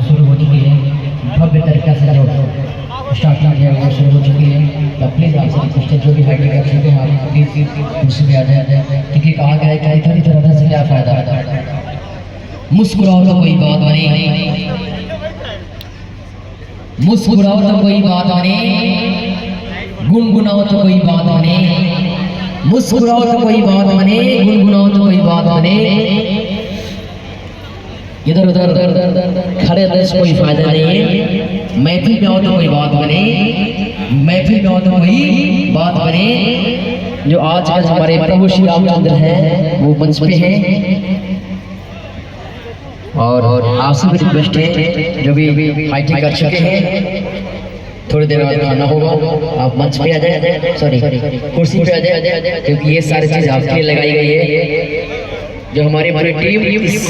शुरू हो चुकी है, भव्य तरीके से जो स्टार्टिंग है वो शुरू हो चुकी है। तो प्लीज़ आप सभी क्वेश्चन जो भी हाईलाइट कर चुके हैं आप प्लीज़ कुर्सी पे आ जाए, क्योंकि कहा गया है कि इधर इधर रहने से क्या फ़ायदा। मुस्कुराओ तो कोई बात बने, मुस्कुराओ तो कोई बात बने, गुनगुनाओ तो कोई बात बने, मुस्कुराओ तो कोई बात बने, गुनगुनाओ तो कोई बात बने। इधर उधर खड़े रहने से कोई फायदा नहीं है। महफिल में आओ तो कोई बात बने, महफिल में आओ तो कोई बात बने। जो आज कल हमारे प्रभु श्री रामचंद्र हैं वो मंच पे हैं, और आपसे भी रिक्वेस्ट है जो भी हाईटेक कर चुके हैं थोड़ी देर बाद खाना होगा, आप मंच पे आ जाए, सॉरी कुर्सी पे आ जाए, क्योंकि ये सारी चीज़ आपके लिए लगाई गई है। जो हमारी पूरी टीम इस